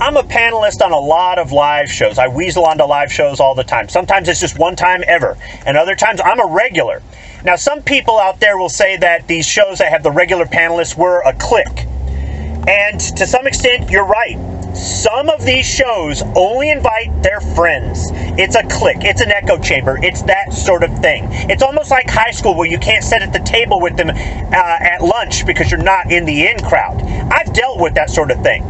I'm a panelist on a lot of live shows. I weasel onto live shows all the time. Sometimes it's just one time ever, and other times I'm a regular. Now, some people out there will say that these shows that have the regular panelists were a clique. And to some extent, you're right. Some of these shows only invite their friends. It's a clique. It's an echo chamber. It's that sort of thing. It's almost like high school where you can't sit at the table with them at lunch because you're not in the in crowd. I've dealt with that sort of thing.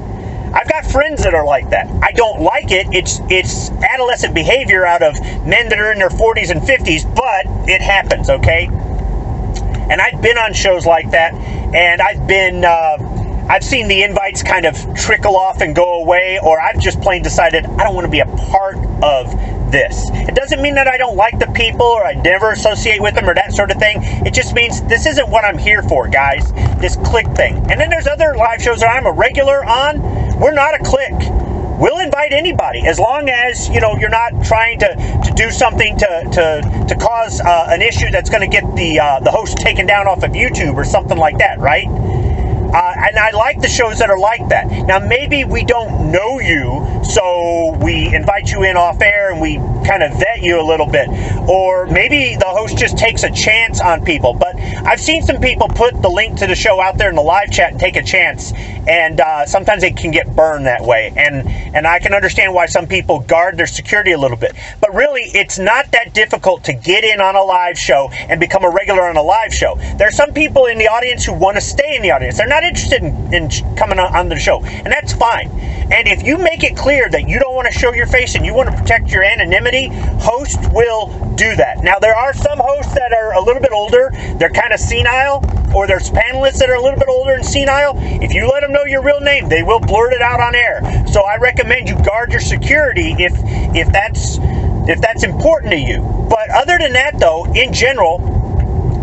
I've got friends that are like that. I don't like it. It's adolescent behavior out of men that are in their 40s and 50s, but it happens, okay? And I've been on shows like that, and I've seen the invites kind of trickle off and go away, or I've just plain decided I don't want to be a part of this. It doesn't mean that I don't like the people or I never associate with them or that sort of thing. It just means this isn't what I'm here for, guys. This clique thing. And then there's other live shows that I'm a regular on. We're not a clique. We'll invite anybody as long as, you know, you're not trying to do something to cause an issue that's going to get the host taken down off of YouTube or something like that, right? And I like the shows that are like that. Now, maybe we don't know you, so we invite you in off air and we kind of vet you a little bit. Or maybe the host just takes a chance on people. But I've seen some people put the link to the show out there in the live chat and take a chance. And sometimes it can get burned that way. And I can understand why some people guard their security a little bit. But really, it's not that difficult to get in on a live show and become a regular on a live show. There are some people in the audience who want to stay in the audience. They're not interested in coming on the show, and that's fine. And if you make it clear that you don't want to show your face and you want to protect your anonymity, hosts will do that. Now, there are some hosts that are a little bit older, they're kind of senile, or there's panelists that are a little bit older and senile. If you let them know your real name, they will blurt it out on air. So I recommend you guard your security if that's important to you. But other than that, though, in general,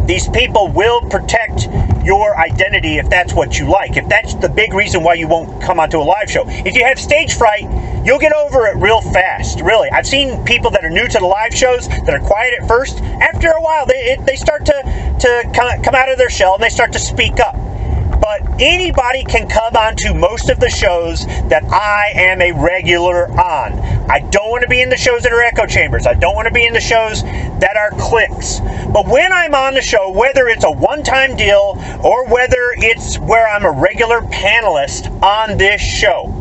these people will protect your identity if that's what you like. If that's the big reason why you won't come onto a live show. If you have stage fright, you'll get over it real fast, really. I've seen people that are new to the live shows that are quiet at first. After a while, they start to come out of their shell and they start to speak up. But anybody can come onto most of the shows that I am a regular on. I don't want to be in the shows that are echo chambers. I don't want to be in the shows that are cliques. But when I'm on the show, whether it's a one-time deal or whether it's where I'm a regular panelist on this show,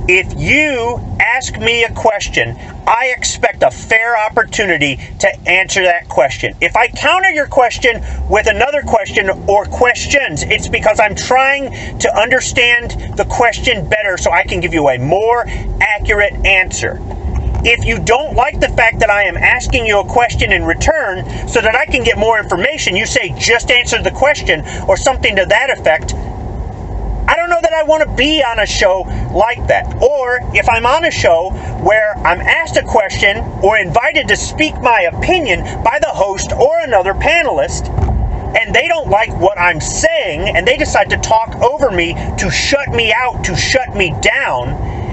if you ask me a question, I expect a fair opportunity to answer that question. If I counter your question with another question or questions, it's because I'm trying to understand the question better so I can give you a more accurate answer. If you don't like the fact that I am asking you a question in return so that I can get more information, you say just answer the question or something to that effect, I don't know that I want to be on a show like that. Or if I'm on a show where I'm asked a question or invited to speak my opinion by the host or another panelist, and they don't like what I'm saying, and they decide to talk over me, to shut me out, to shut me down,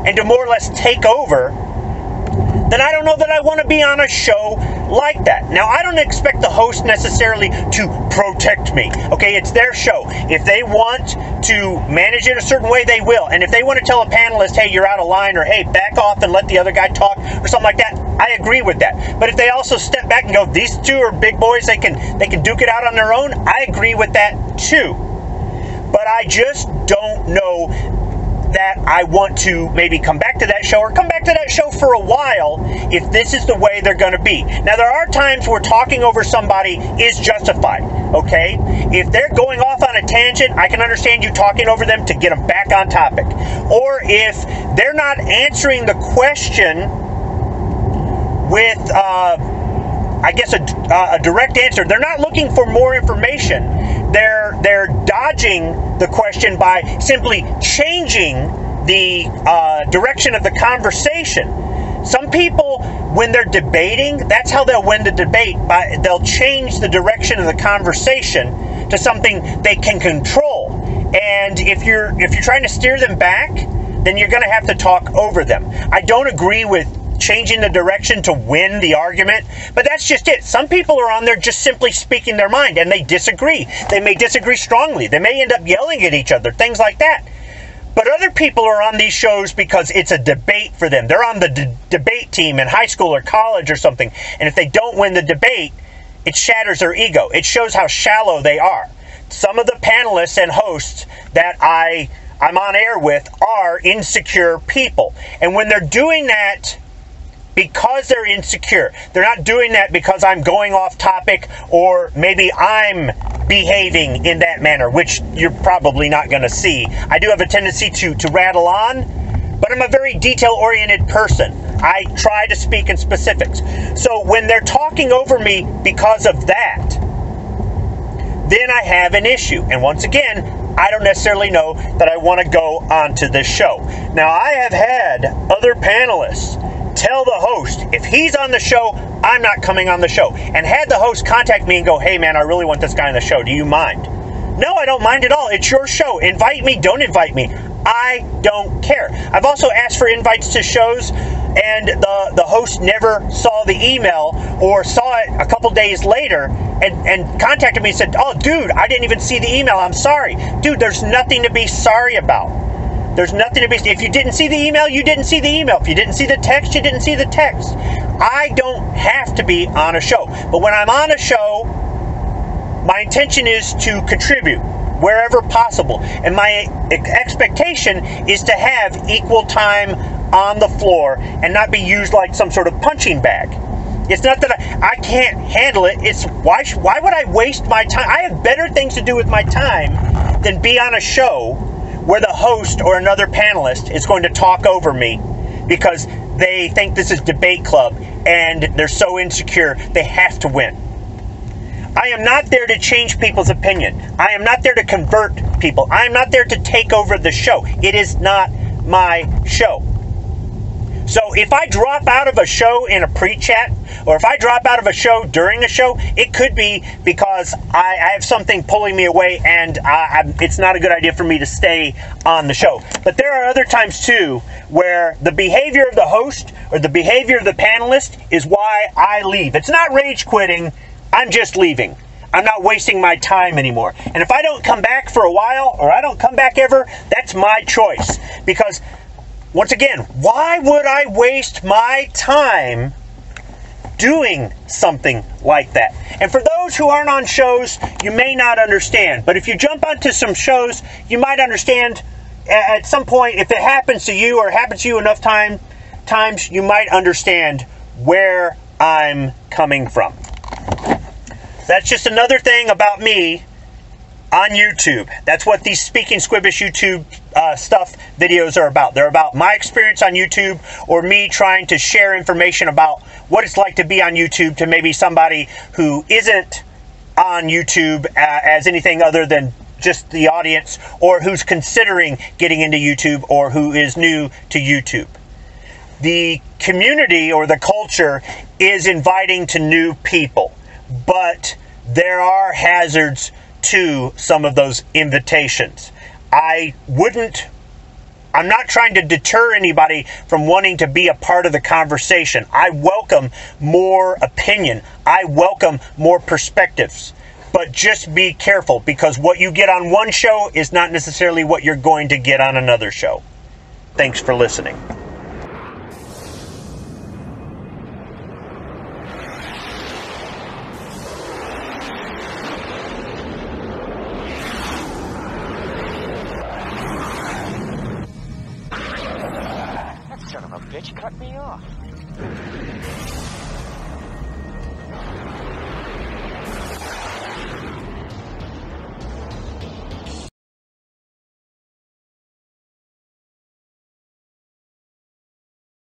and to more or less take over, then I don't know that I want to be on a show like that. Now, I don't expect the host necessarily to protect me. Okay, it's their show. If they want to manage it a certain way, they will. And if they want to tell a panelist, hey, you're out of line, or hey, back off and let the other guy talk, or something like that, I agree with that. But if they also step back and go, these two are big boys, they can duke it out on their own, I agree with that too. But I just don't know that I want to maybe come back to that show or come back to that show for a while if this is the way they're going to be. Now, there are times where talking over somebody is justified, okay? If they're going off on a tangent, I can understand you talking over them to get them back on topic. Or if they're not answering the question with, I guess, a direct answer. They're not looking for more information. They're dodging the question by simply changing the direction of the conversation. Some people, when they're debating, that's how they'll win the debate. They'll change the direction of the conversation to something they can control. And if you're trying to steer them back, then you're going to have to talk over them. I don't agree with changing the direction to win the argument, but that's just it. Some people are on there just simply speaking their mind, and they disagree. They may disagree strongly. They may end up yelling at each other, things like that. But other people are on these shows because it's a debate for them. They're on the debate team in high school or college or something. And if they don't win the debate, it shatters their ego. It shows how shallow they are. Some of the panelists and hosts that I'm on air with are insecure people. And when they're doing that because they're insecure, they're not doing that because I'm going off topic or maybe I'm behaving in that manner, which you're probably not going to see. I do have a tendency to rattle on, but I'm a very detail-oriented person. I try to speak in specifics. So when they're talking over me because of that, then I have an issue. And once again, I don't necessarily know that I want to go onto this show. Now, I have had other panelists tell the host, if he's on the show, I'm not coming on the show. And had the host contact me and go, hey man, I really want this guy on the show. Do you mind? No, I don't mind at all. It's your show. Invite me, don't invite me. I don't care. I've also asked for invites to shows, and the host never saw the email or saw it a couple days later and contacted me and said, oh dude, I didn't even see the email. I'm sorry. Dude, there's nothing to be sorry about. There's nothing to be... If you didn't see the email, you didn't see the email. If you didn't see the text, you didn't see the text. I don't have to be on a show. But when I'm on a show, my intention is to contribute wherever possible. And my expectation is to have equal time on the floor and not be used like some sort of punching bag. It's not that I can't handle it. It's why would I waste my time? I have better things to do with my time than be on a show where the host or another panelist is going to talk over me because they think this is debate club and they're so insecure they have to win. I am not there to change people's opinion. I am not there to convert people. I am not there to take over the show. It is not my show. So if I drop out of a show in a pre-chat, or if I drop out of a show during the show, it could be because I have something pulling me away and it's not a good idea for me to stay on the show. But there are other times too where the behavior of the host or the behavior of the panelist is why I leave. It's not rage quitting, I'm just leaving. I'm not wasting my time anymore. And if I don't come back for a while, or I don't come back ever, that's my choice. Because once again, why would I waste my time doing something like that? And for those who aren't on shows, you may not understand. But if you jump onto some shows, you might understand at some point. If it happens to you or happens to you enough times, you might understand where I'm coming from. That's just another thing about me on YouTube. That's what these Speaking Squibbish YouTube stuff videos are about. They're about my experience on YouTube, or me trying to share information about what it's like to be on YouTube to maybe somebody who isn't on YouTube as anything other than just the audience, or who's considering getting into YouTube, or who is new to YouTube. The community or the culture is inviting to new people, but there are hazards to some of those invitations. I'm not trying to deter anybody from wanting to be a part of the conversation. I welcome more opinion. I welcome more perspectives. But just be careful, because what you get on one show is not necessarily what you're going to get on another show. Thanks for listening. Son of a bitch cut me off.